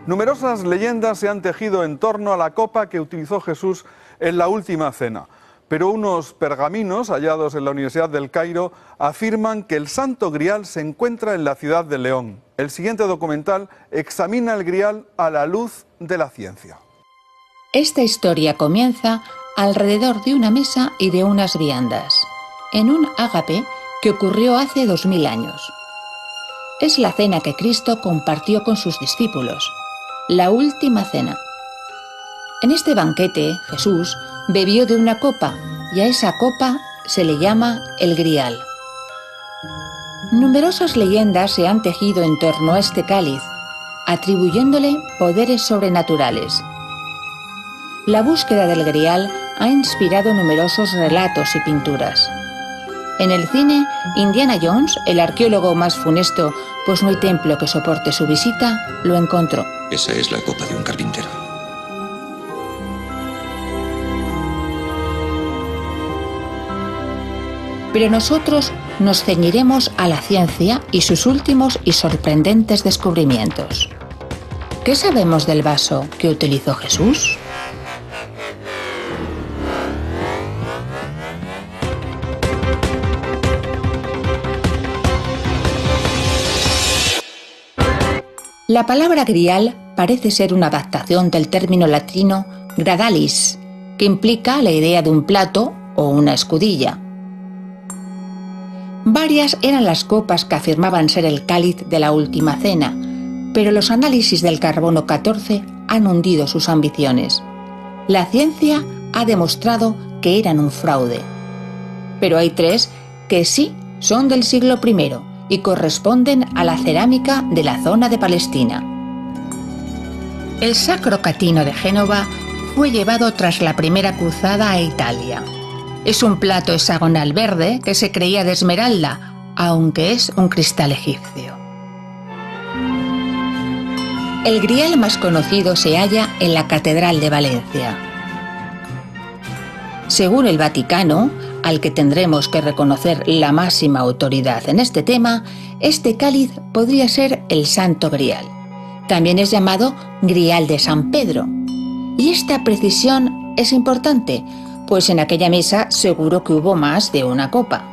Numerosas leyendas se han tejido en torno a la copa que utilizó Jesús en la última cena. Pero unos pergaminos hallados en la Universidad del Cairo afirman que el Santo Grial se encuentra en la ciudad de León. El siguiente documental examina el Grial a la luz de la ciencia. Esta historia comienza alrededor de una mesa y de unas viandas, en un ágape que ocurrió hace 2000 años. Es la cena que Cristo compartió con sus discípulos, la última cena. En este banquete, Jesús bebió de una copa y a esa copa se le llama el Grial. Numerosas leyendas se han tejido en torno a este cáliz, atribuyéndole poderes sobrenaturales. La búsqueda del Grial ha inspirado numerosos relatos y pinturas. En el cine, Indiana Jones, el arqueólogo más funesto, pues no hay templo que soporte su visita, lo encontró. Esa es la copa de un carpintero. Pero nosotros nos ceñiremos a la ciencia y sus últimos y sorprendentes descubrimientos. ¿Qué sabemos del vaso que utilizó Jesús? La palabra grial parece ser una adaptación del término latino gradalis, que implica la idea de un plato o una escudilla. Varias eran las copas que afirmaban ser el cáliz de la última cena, pero los análisis del carbono 14 han hundido sus ambiciones. La ciencia ha demostrado que eran un fraude. Pero hay 3 que sí son del siglo I y corresponden a la cerámica de la zona de Palestina. El Sacro Catino de Génova fue llevado tras la primera cruzada a Italia. Es un plato hexagonal verde que se creía de esmeralda, aunque es un cristal egipcio. El Grial más conocido se halla en la Catedral de Valencia. Según el Vaticano, al que tendremos que reconocer la máxima autoridad en este tema, este cáliz podría ser el Santo Grial. También es llamado Grial de San Pedro. Y esta precisión es importante, pues en aquella mesa seguro que hubo más de una copa.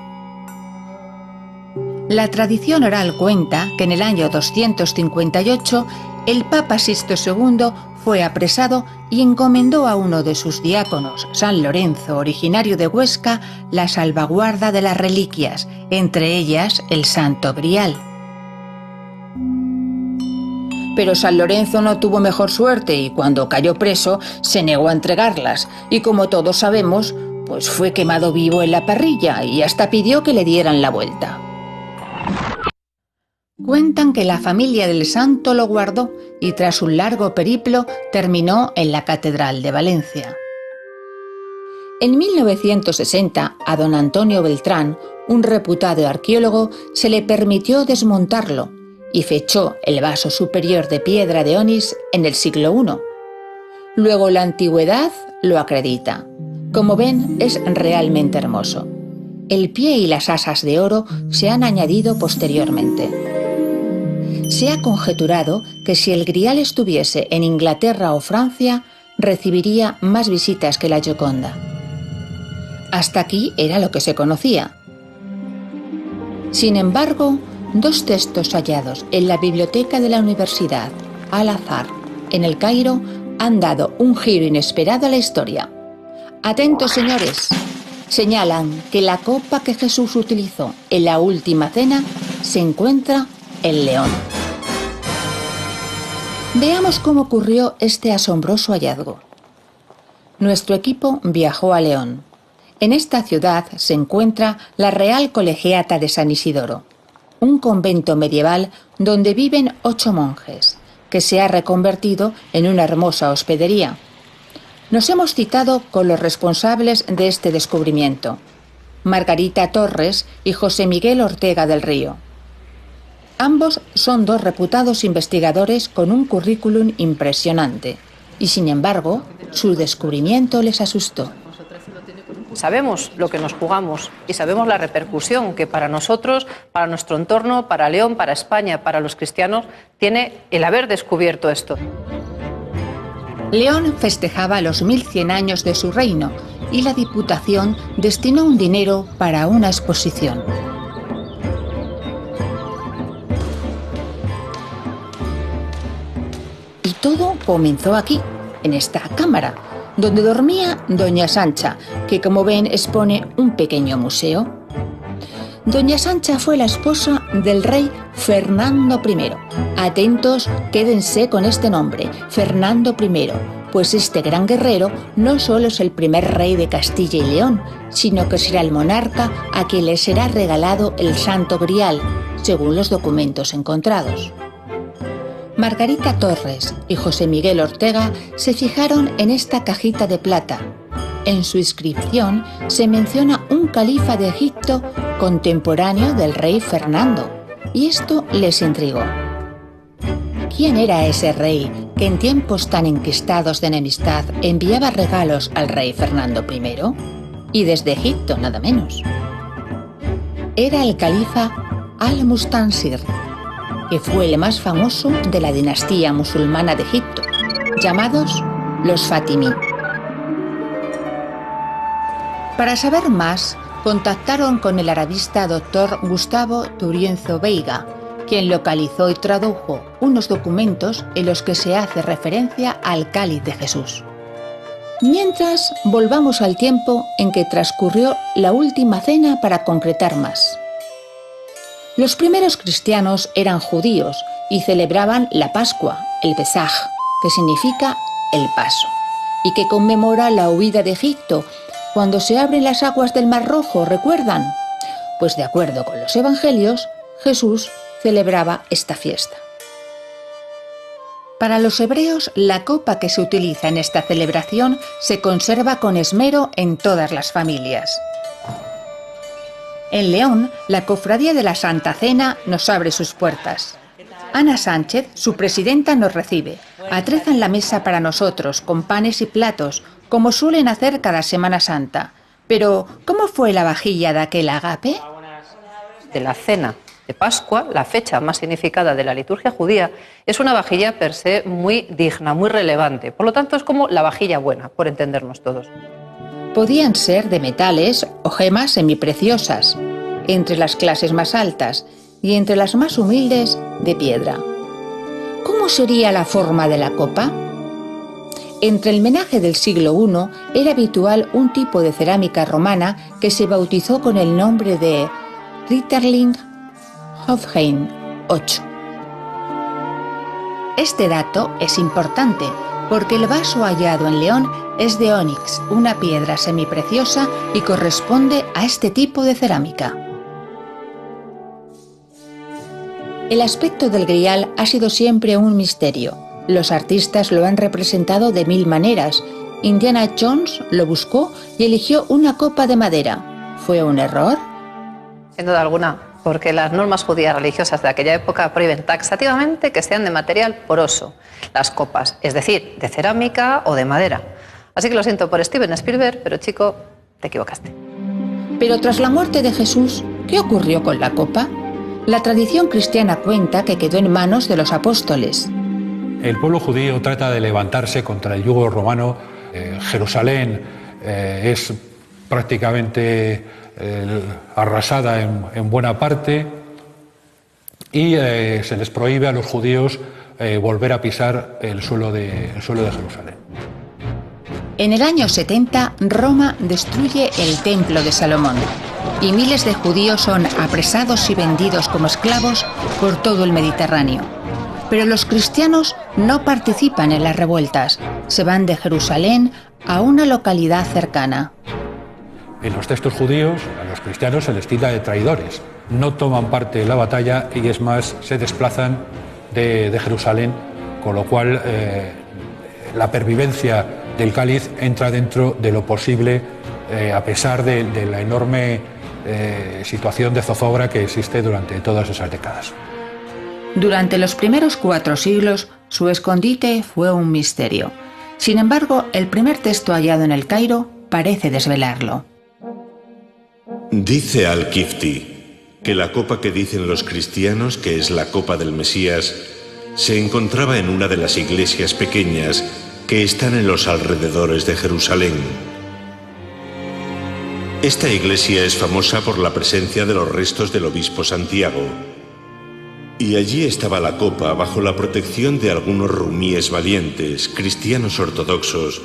La tradición oral cuenta que en el año 258 el Papa Sixto II fue apresado y encomendó a uno de sus diáconos, San Lorenzo, originario de Huesca, la salvaguarda de las reliquias, entre ellas el Santo Grial. Pero San Lorenzo no tuvo mejor suerte y cuando cayó preso se negó a entregarlas y, como todos sabemos, pues fue quemado vivo en la parrilla y hasta pidió que le dieran la vuelta. Cuentan que la familia del santo lo guardó y tras un largo periplo terminó en la Catedral de Valencia. En 1960, a don Antonio Beltrán, un reputado arqueólogo, se le permitió desmontarlo y fechó el vaso superior de piedra de onix en el siglo I. Luego la antigüedad lo acredita. Como ven, es realmente hermoso. El pie y las asas de oro se han añadido posteriormente. Se ha conjeturado que si el Grial estuviese en Inglaterra o Francia, recibiría más visitas que la Gioconda. Hasta aquí era lo que se conocía. Sin embargo, 2 textos hallados en la biblioteca de la Universidad Al-Azhar, en el Cairo, han dado un giro inesperado a la historia. Atentos, señores. Señalan que la copa que Jesús utilizó en la última cena se encuentra en León. Veamos cómo ocurrió este asombroso hallazgo. Nuestro equipo viajó a León. En esta ciudad se encuentra la Real Colegiata de San Isidoro, un convento medieval donde viven 8 monjes, que se ha reconvertido en una hermosa hospedería. Nos hemos citado con los responsables de este descubrimiento, Margarita Torres y José Miguel Ortega del Río. Ambos son 2 reputados investigadores con un currículum impresionante y, sin embargo, su descubrimiento les asustó. sabemos lo que nos jugamos y sabemos la repercusión que para nosotros, para nuestro entorno, para León, para España, para los cristianos, tiene el haber descubierto esto. León festejaba los 1100 años de su reino y la Diputación destinó un dinero para una exposición. Y todo comenzó aquí, en esta cámara, donde dormía Doña Sancha, que como ven expone un pequeño museo. Doña Sancha fue la esposa del rey Fernando I. Atentos, quédense con este nombre, Fernando I, pues este gran guerrero no solo es el primer rey de Castilla y León, sino que será el monarca a quien le será regalado el Santo Grial, según los documentos encontrados. Margarita Torres y José Miguel Ortega se fijaron en esta cajita de plata. En su inscripción se menciona un califa de Egipto contemporáneo del rey Fernando, y esto les intrigó. ¿Quién era ese rey que en tiempos tan enquistados de enemistad enviaba regalos al rey Fernando I? Y desde Egipto, nada menos. Era el califa Al-Mustansir, que fue el más famoso de la dinastía musulmana de Egipto, llamados los Fatimí. Para saber más, contactaron con el arabista doctor Gustavo Turienzo Veiga, quien localizó y tradujo unos documentos en los que se hace referencia al cáliz de Jesús. Mientras, volvamos al tiempo en que transcurrió la última cena para concretar más. Los primeros cristianos eran judíos y celebraban la Pascua, el Pesaj, que significa el paso, y que conmemora la huida de Egipto, cuando se abren las aguas del Mar Rojo, ¿recuerdan? Pues de acuerdo con los evangelios, Jesús celebraba esta fiesta. Para los hebreos, la copa que se utiliza en esta celebración se conserva con esmero en todas las familias. En León, la Cofradía de la Santa Cena nos abre sus puertas. Ana Sánchez, su presidenta, nos recibe. Atrezan la mesa para nosotros, con panes y platos, como suelen hacer cada Semana Santa. Pero, ¿cómo fue la vajilla de aquel agape? De la cena de Pascua, la fecha más significada de la liturgia judía, es una vajilla per se muy digna, muy relevante. Por lo tanto, es como la vajilla buena, por entendernos todos. Podían ser de metales o gemas semipreciosas, entre las clases más altas y entre las más humildes de piedra. ¿Cómo sería la forma de la copa? Entre el menaje del siglo I era habitual un tipo de cerámica romana que se bautizó con el nombre de Ritterling Hofheim 8. Este dato es importante porque el vaso hallado en León es de ónix, una piedra semipreciosa, y corresponde a este tipo de cerámica. El aspecto del grial ha sido siempre un misterio. Los artistas lo han representado de 1000 maneras. Indiana Jones lo buscó y eligió una copa de madera. ¿Fue un error? Sin duda alguna, porque las normas judías religiosas de aquella época prohíben taxativamente que sean de material poroso las copas, es decir, de cerámica o de madera. Así que lo siento por Steven Spielberg, pero chico, te equivocaste. Pero tras la muerte de Jesús, ¿qué ocurrió con la copa? La tradición cristiana cuenta que quedó en manos de los apóstoles. El pueblo judío trata de levantarse contra el yugo romano. Jerusalén es prácticamente arrasada en buena parte y se les prohíbe a los judíos volver a pisar el suelo de Jerusalén. En el año 70, Roma destruye el Templo de Salomón y miles de judíos son apresados y vendidos como esclavos por todo el Mediterráneo. Pero los cristianos no participan en las revueltas, se van de Jerusalén a una localidad cercana. En los textos judíos, a los cristianos se les tilda de traidores. No toman parte en la batalla y, es más, se desplazan de Jerusalén, con lo cual la pervivencia del cáliz entra dentro de lo posible, a pesar de la enorme situación de zozobra que existe durante todas esas décadas. Durante los primeros 4 siglos, su escondite fue un misterio. Sin embargo, el primer texto hallado en el Cairo parece desvelarlo. Dice Al-Kifti que la copa que dicen los cristianos que es la copa del Mesías se encontraba en una de las iglesias pequeñas que están en los alrededores de Jerusalén. Esta iglesia es famosa por la presencia de los restos del obispo Santiago, y allí estaba la copa bajo la protección de algunos rumíes valientes, cristianos ortodoxos,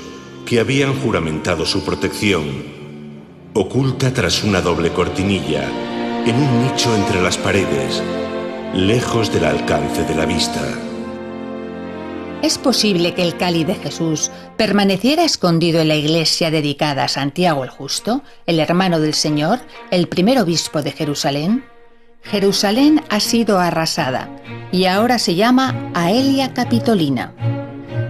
que habían juramentado su protección, oculta tras una doble cortinilla, en un nicho entre las paredes, lejos del alcance de la vista. ¿Es posible que el cáliz de Jesús permaneciera escondido en la iglesia dedicada a Santiago el Justo, el hermano del Señor, el primer obispo de Jerusalén? Jerusalén ha sido arrasada y ahora se llama Aelia Capitolina.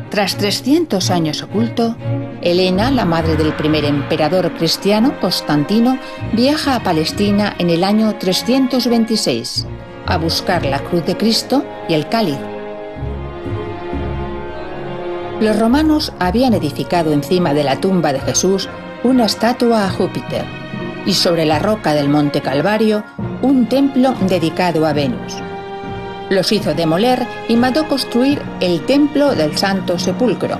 Tras 300 años oculto, Helena, la madre del primer emperador cristiano, Constantino, viaja a Palestina en el año 326 a buscar la cruz de Cristo y el cáliz. Los romanos habían edificado encima de la tumba de Jesús una estatua a Júpiter y sobre la roca del Monte Calvario un templo dedicado a Venus. Los hizo demoler y mandó construir el templo del Santo Sepulcro.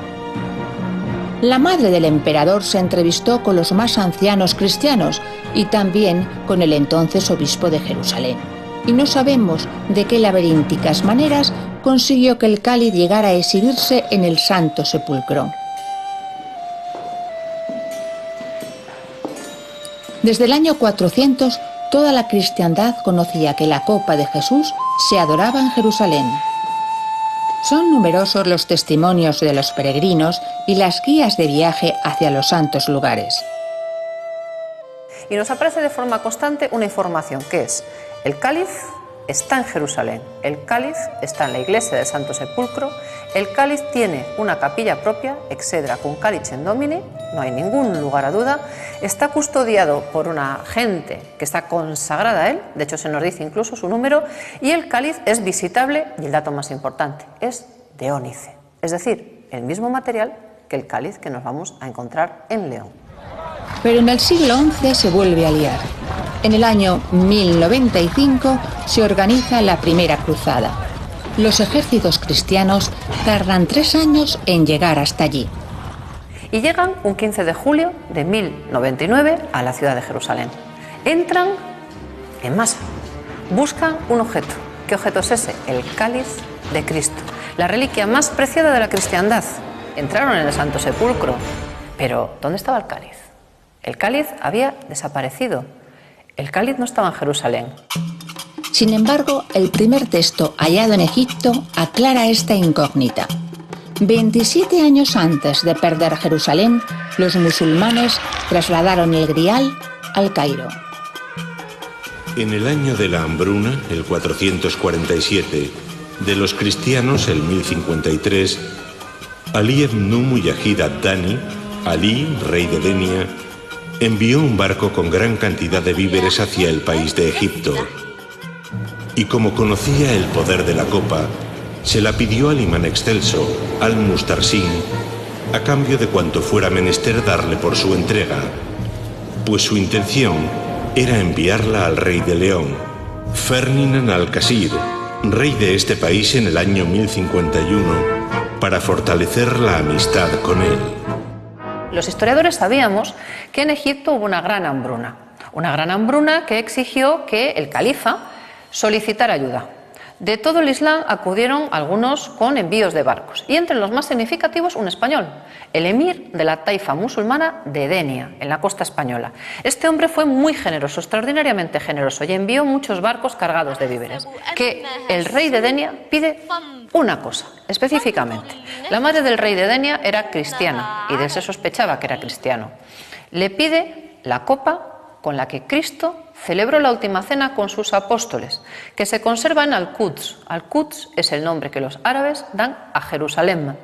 La madre del emperador se entrevistó con los más ancianos cristianos y también con el entonces obispo de Jerusalén. Y no sabemos de qué laberínticas maneras consiguió que el cáliz llegara a exhibirse en el Santo Sepulcro. Desde el año 400, toda la cristiandad conocía que la copa de Jesús se adoraba en Jerusalén. Son numerosos los testimonios de los peregrinos y las guías de viaje hacia los santos lugares. Y nos aparece de forma constante una información que es: el cáliz está en Jerusalén, el cáliz está en la iglesia del Santo Sepulcro, el cáliz tiene una capilla propia, Exedra cum calicem Domini, no hay ningún lugar a duda, está custodiado por una gente que está consagrada a él, de hecho se nos dice incluso su número, y el cáliz es visitable, y el dato más importante, es de ónice, es decir, el mismo material que el cáliz que nos vamos a encontrar en León. Pero en el siglo XI se vuelve a liar. En el año 1095 se organiza la Primera Cruzada. Los ejércitos cristianos tardan 3 años en llegar hasta allí. Y llegan un 15 de julio de 1099 a la ciudad de Jerusalén. Entran en masa, buscan un objeto. ¿Qué objeto es ese? El cáliz de Cristo, la reliquia más preciada de la cristiandad. Entraron en el Santo Sepulcro, pero ¿dónde estaba el cáliz? El cáliz había desaparecido. El cáliz no estaba en Jerusalén. Sin embargo, el primer texto hallado en Egipto aclara esta incógnita. 27 años antes de perder Jerusalén, los musulmanes trasladaron el grial al Cairo. En el año de la hambruna, el 447, de los cristianos, el 1053, Ali ibn Mujahid ad-Dani, Ali, rey de Denia, envió un barco con gran cantidad de víveres hacia el país de Egipto. Y como conocía el poder de la copa, se la pidió al imán excelso, Al-Mustarsin, a cambio de cuanto fuera menester darle por su entrega, pues su intención era enviarla al rey de León, Ferdinand Al-Qasir, rey de este país en el año 1051, para fortalecer la amistad con él. Los historiadores sabíamos que en Egipto hubo una gran hambruna que exigió que el califa solicitara ayuda. De todo el Islam acudieron algunos con envíos de barcos y entre los más significativos un español, el emir de la taifa musulmana de Denia, en la costa española. Este hombre fue muy generoso, extraordinariamente generoso, y envió muchos barcos cargados de víveres. Que el rey de Denia pide una cosa, específicamente. La madre del rey de Denia era cristiana y de él se sospechaba que era cristiano. Le pide la copa con la que Cristo celebró la última cena con sus apóstoles, que se conserva en Al-Quds. Al-Quds es el nombre que los árabes dan a Jerusalén.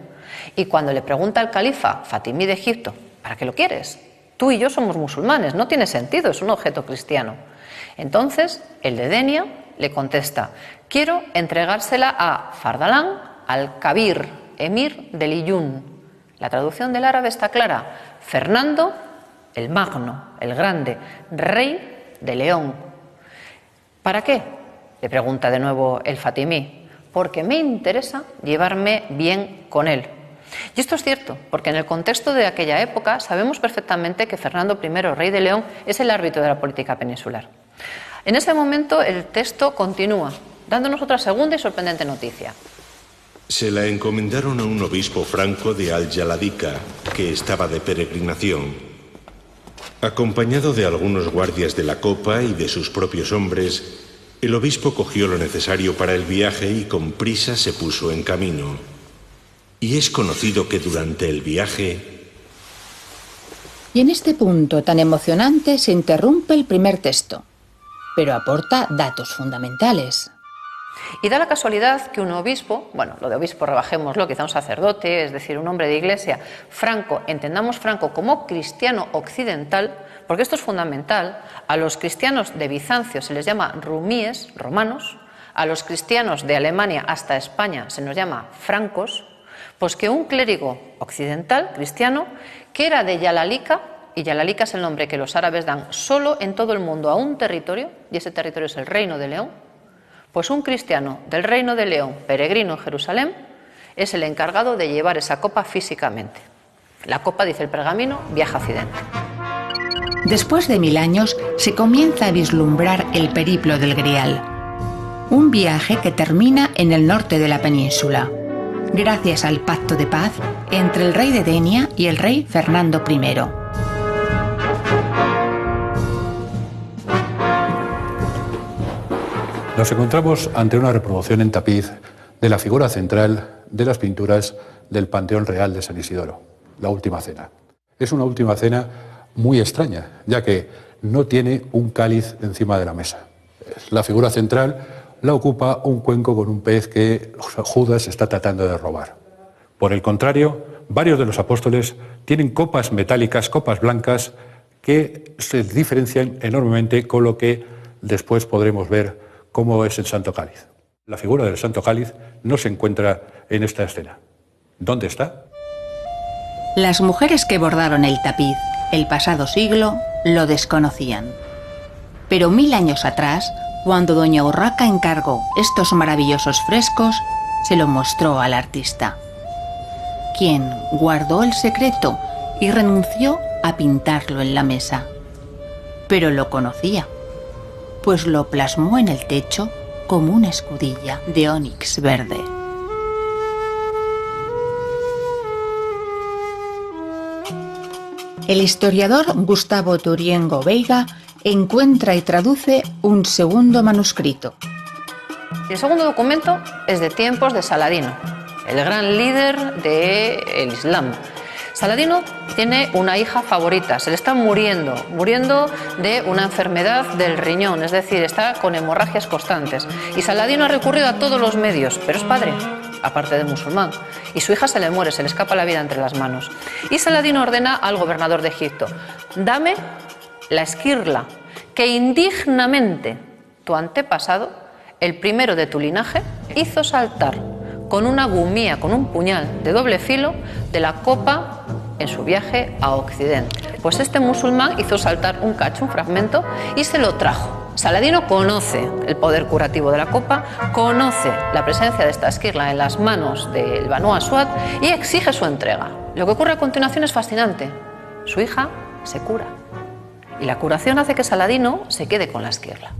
Y cuando le pregunta al califa Fatimí de Egipto, ¿para qué lo quieres? Tú y yo somos musulmanes, no tiene sentido, es un objeto cristiano. Entonces, el de Denia le contesta, quiero entregársela a Fardalán al-Kabir, emir de Liyún. La traducción del árabe está clara, Fernando el Magno, el Grande, rey de León. ¿Para qué?, le pregunta de nuevo el fatimí. Porque me interesa llevarme bien con él. Y esto es cierto, porque en el contexto de aquella época sabemos perfectamente que Fernando I, rey de León, es el árbitro de la política peninsular. En ese momento el texto continúa, dándonos otra segunda y sorprendente noticia. Se la encomendaron a un obispo franco de Al-Jaladica, que estaba de peregrinación. Acompañado de algunos guardias de la copa y de sus propios hombres, el obispo cogió lo necesario para el viaje y con prisa se puso en camino. Y es conocido que durante el viaje... Y en este punto tan emocionante se interrumpe el primer texto, pero aporta datos fundamentales. Y da la casualidad que un obispo, bueno, lo de obispo rebajémoslo, quizá un sacerdote, es decir, un hombre de iglesia, franco, entendamos franco como cristiano occidental, porque esto es fundamental. A los cristianos de Bizancio se les llama rumíes, romanos, a los cristianos de Alemania hasta España se nos llama francos, pues que un clérigo occidental, cristiano, que era de Yalalika, y Yalalika es el nombre que los árabes dan solo en todo el mundo a un territorio, y ese territorio es el Reino de León, pues un cristiano del Reino de León, peregrino en Jerusalén, es el encargado de llevar esa copa físicamente. La copa, dice el pergamino, viaja a Occidente. Después de 1000 años se comienza a vislumbrar el periplo del Grial, un viaje que termina en el norte de la península, gracias al pacto de paz entre el rey de Denia y el rey Fernando I. Nos encontramos ante una reproducción en tapiz de la figura central de las pinturas del Panteón Real de San Isidoro, la Última Cena. Es una Última Cena muy extraña, ya que no tiene un cáliz encima de la mesa. La figura central la ocupa un cuenco con un pez que Judas está tratando de robar. Por el contrario, varios de los apóstoles tienen copas metálicas, copas blancas, que se diferencian enormemente con lo que después podremos ver cómo es el Santo Cáliz. La figura del Santo Cáliz no se encuentra en esta escena. ¿Dónde está? Las mujeres que bordaron el tapiz el pasado siglo lo desconocían. Pero 1000 años atrás, cuando doña Urraca encargó estos maravillosos frescos, se lo mostró al artista, quien guardó el secreto y renunció a pintarlo en la mesa. Pero lo conocía, pues lo plasmó en el techo como una escudilla de ónix verde. El historiador Gustavo Turiengo Veiga encuentra y traduce un segundo manuscrito. El segundo documento es de tiempos de Saladino, el gran líder del Islam. Saladino tiene una hija favorita, se le está muriendo de una enfermedad del riñón, es decir, está con hemorragias constantes. Y Saladino ha recurrido a todos los medios, pero es padre, aparte de musulmán, y su hija se le muere, se le escapa la vida entre las manos. Y Saladino ordena al gobernador de Egipto: dame la esquirla que indignamente tu antepasado, el primero de tu linaje, hizo saltar con una gumía, con un puñal de doble filo, de la copa en su viaje a Occidente. Pues este musulmán hizo saltar un cacho, un fragmento, y se lo trajo. Saladino conoce el poder curativo de la copa, conoce la presencia de esta esquirla en las manos del Banu Aswad y exige su entrega. Lo que ocurre a continuación es fascinante. Su hija se cura y la curación hace que Saladino se quede con la esquirla.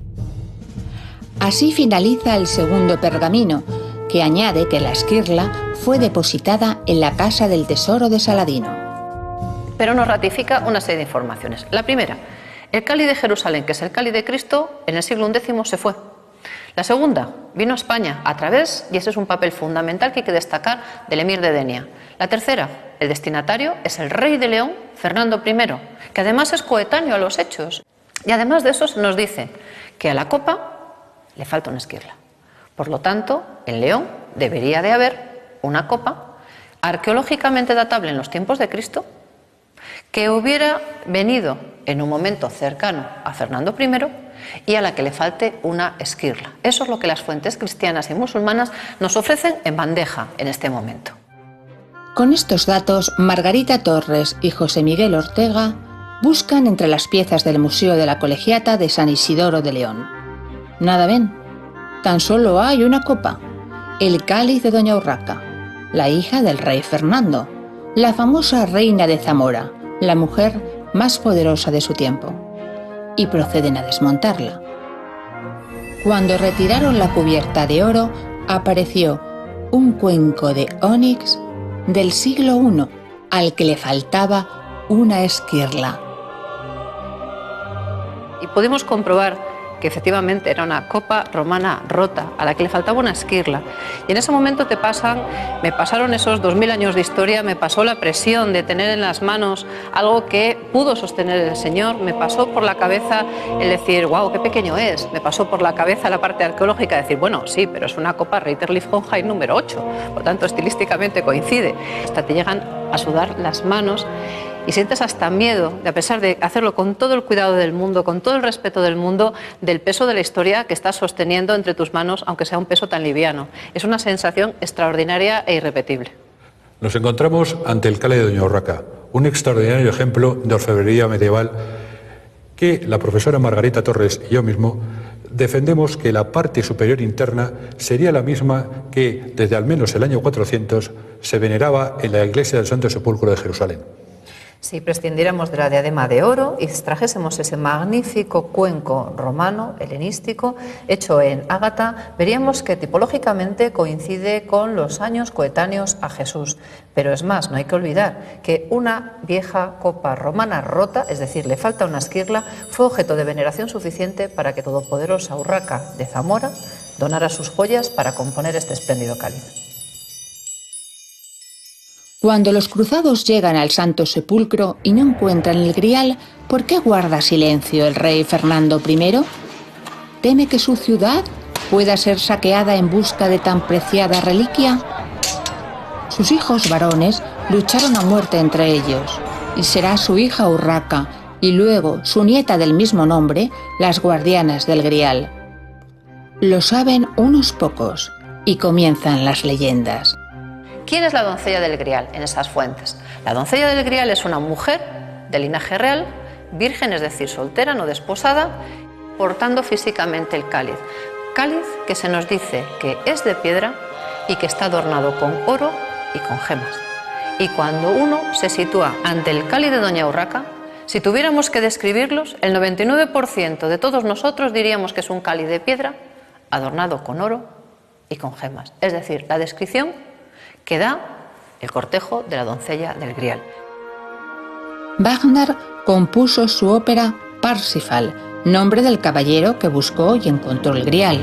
Así finaliza el segundo pergamino, que añade que la esquirla fue depositada en la casa del tesoro de Saladino. Pero nos ratifica una serie de informaciones. La primera: el cáliz de Jerusalén, que es el cáliz de Cristo, en el siglo X se fue. La segunda, vino a España a través, y ese es un papel fundamental que hay que destacar, del emir de Denia. La tercera, el destinatario es el rey de León, Fernando I, que además es coetáneo a los hechos. Y además de eso se nos dice que a la copa le falta una esquirla. Por lo tanto, en León debería de haber una copa arqueológicamente datable en los tiempos de Cristo, que hubiera venido en un momento cercano a Fernando I y a la que le falte una esquirla. Eso es lo que las fuentes cristianas y musulmanas nos ofrecen en bandeja en este momento. Con estos datos, Margarita Torres y José Miguel Ortega Buscan entre las piezas del Museo de la Colegiata de San Isidoro de León. Nada ven, tan solo hay una copa, el cáliz de doña Urraca, la hija del rey Fernando, la famosa reina de Zamora, la mujer más poderosa de su tiempo, y proceden a desmontarla. Cuando retiraron la cubierta de oro, apareció un cuenco de ónix del siglo I, al que le faltaba una esquirla. Y pudimos comprobar que efectivamente era una copa romana rota, a la que le faltaba una esquirla. Y en ese momento me pasaron esos 2000 años de historia, me pasó la presión de tener en las manos algo que pudo sostener el Señor, me pasó por la cabeza el decir, wow, qué pequeño es, me pasó por la cabeza la parte arqueológica de decir, bueno, sí, pero es una copa Reiterlief Hohenheim número 8, por tanto estilísticamente coincide. Hasta te llegan a sudar las manos y sientes hasta miedo, de a pesar de hacerlo con todo el cuidado del mundo, con todo el respeto del mundo, del peso de la historia que estás sosteniendo entre tus manos, aunque sea un peso tan liviano. Es una sensación extraordinaria e irrepetible. Nos encontramos ante el cáliz de doña Urraca, un extraordinario ejemplo de orfebrería medieval que la profesora Margarita Torres y yo mismo defendemos que la parte superior interna sería la misma que desde al menos el año 400 se veneraba en la iglesia del Santo Sepulcro de Jerusalén. Si prescindiéramos de la diadema de oro y extrajésemos ese magnífico cuenco romano, helenístico, hecho en ágata, veríamos que tipológicamente coincide con los años coetáneos a Jesús. Pero es más, no hay que olvidar que una vieja copa romana rota, es decir, le falta una esquirla, fue objeto de veneración suficiente para que todopoderosa Urraca de Zamora donara sus joyas para componer este espléndido cáliz. Cuando los cruzados llegan al Santo Sepulcro y no encuentran el grial, ¿por qué guarda silencio el rey Fernando I? ¿Teme que su ciudad pueda ser saqueada en busca de tan preciada reliquia? Sus hijos varones lucharon a muerte entre ellos, y será su hija Urraca y luego su nieta del mismo nombre las guardianas del grial. Lo saben unos pocos, y comienzan las leyendas. ¿Quién es la doncella del Grial en esas fuentes? La doncella del Grial es una mujer de linaje real, virgen, es decir, soltera, no desposada, portando físicamente el cáliz. Cáliz que se nos dice que es de piedra y que está adornado con oro y con gemas. Y cuando uno se sitúa ante el cáliz de doña Urraca, si tuviéramos que describirlos, el 99% de todos nosotros diríamos que es un cáliz de piedra adornado con oro y con gemas. Es decir, la descripción que da el cortejo de la doncella del Grial. Wagner compuso su ópera Parsifal, nombre del caballero que buscó y encontró el Grial.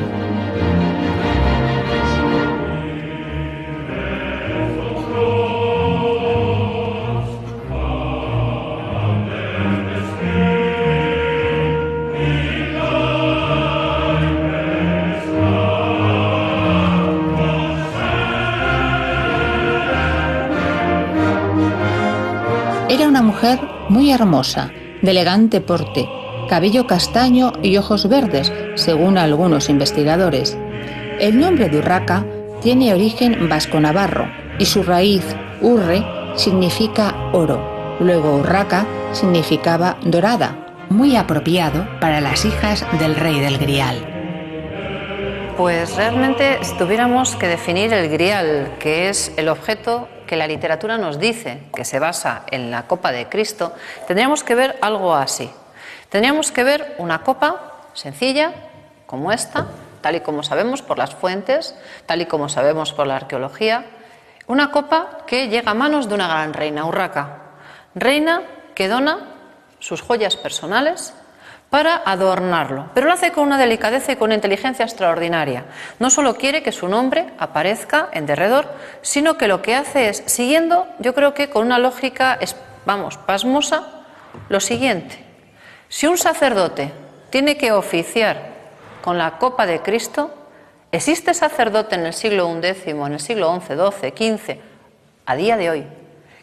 Era una mujer muy hermosa, de elegante porte, cabello castaño y ojos verdes, según algunos investigadores. El nombre de Urraca tiene origen vasco-navarro y su raíz, urre, significa oro. Luego Urraca significaba dorada, muy apropiado para las hijas del rey del Grial. Pues realmente, si tuviéramos que definir el Grial, que es el objeto que la literatura nos dice que se basa en la copa de Cristo, tendríamos que ver algo así. Tendríamos que ver una copa sencilla, como esta, tal y como sabemos por las fuentes, tal y como sabemos por la arqueología, una copa que llega a manos de una gran reina, Urraca, reina que dona sus joyas personales para adornarlo, pero lo hace con una delicadeza y con una inteligencia extraordinaria. No solo quiere que su nombre aparezca en derredor, sino que lo que hace es, siguiendo, yo creo que con una lógica, pasmosa, lo siguiente. Si un sacerdote tiene que oficiar con la copa de Cristo, ¿existe sacerdote en el siglo XI, en el siglo XI, XII, XV, a día de hoy,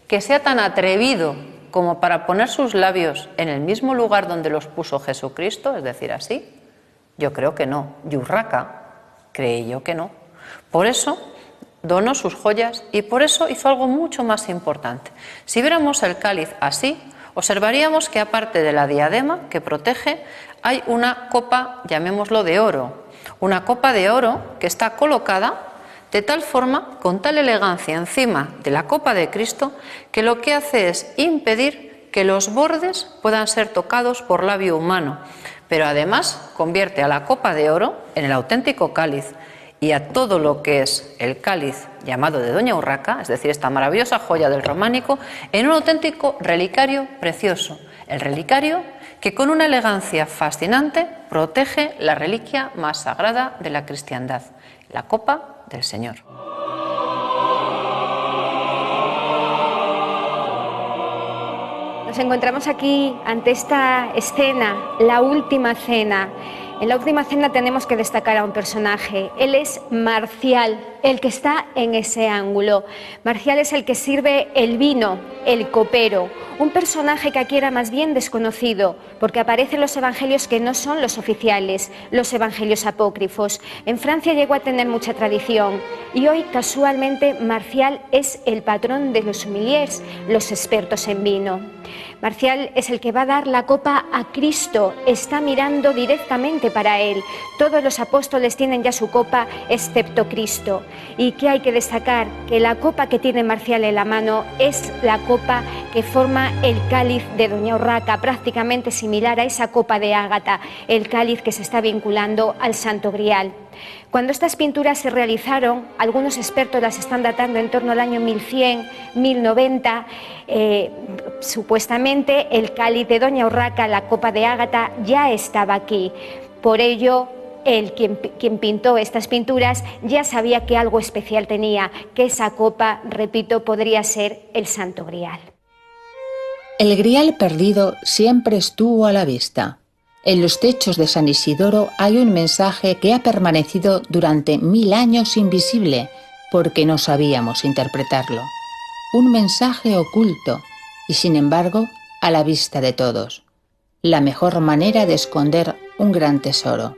que sea tan atrevido como para poner sus labios en el mismo lugar donde los puso Jesucristo, es decir, así? Yo creo que no. Y Urraca creí yo que no. Por eso donó sus joyas y por eso hizo algo mucho más importante. Si viéramos el cáliz así, observaríamos que aparte de la diadema que protege, hay una copa, llamémoslo de oro, una copa de oro que está colocada de tal forma, con tal elegancia encima de la copa de Cristo, que lo que hace es impedir que los bordes puedan ser tocados por labio humano, pero además convierte a la copa de oro en el auténtico cáliz y a todo lo que es el cáliz llamado de Doña Urraca, es decir, esta maravillosa joya del románico, en un auténtico relicario precioso, el relicario que con una elegancia fascinante protege la reliquia más sagrada de la cristiandad, la copa del Señor. Nos encontramos aquí ante esta escena, la última cena. En la última cena tenemos que destacar a un personaje. Él es Marcial, el que está en ese ángulo. Marcial es el que sirve el vino, el copero. Un personaje que aquí era más bien desconocido, porque aparece en los evangelios que no son los oficiales, los evangelios apócrifos. En Francia llegó a tener mucha tradición y hoy casualmente Marcial es el patrón de los sommeliers, los expertos en vino. Marcial es el que va a dar la copa a Cristo, está mirando directamente para él. Todos los apóstoles tienen ya su copa, excepto Cristo. ¿Y qué hay que destacar? Que la copa que tiene Marcial en la mano es la copa que forma el cáliz de Doña Urraca, prácticamente similar a esa copa de Ágata, el cáliz que se está vinculando al Santo Grial. Cuando estas pinturas se realizaron, algunos expertos las están datando en torno al año 1100, 1090, supuestamente el cáliz de Doña Urraca, la copa de Ágata, ya estaba aquí. Por ello, quien pintó estas pinturas ya sabía que algo especial tenía, que esa copa, repito, podría ser el Santo Grial. El Grial perdido siempre estuvo a la vista. En los techos de San Isidoro hay un mensaje que ha permanecido durante 1000 años invisible porque no sabíamos interpretarlo. Un mensaje oculto y, sin embargo, a la vista de todos. La mejor manera de esconder un gran tesoro.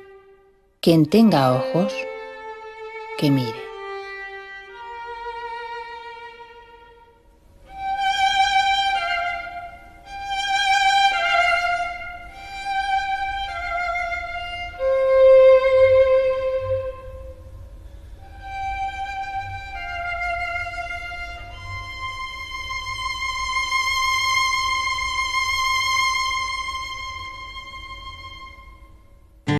Quien tenga ojos, que mire.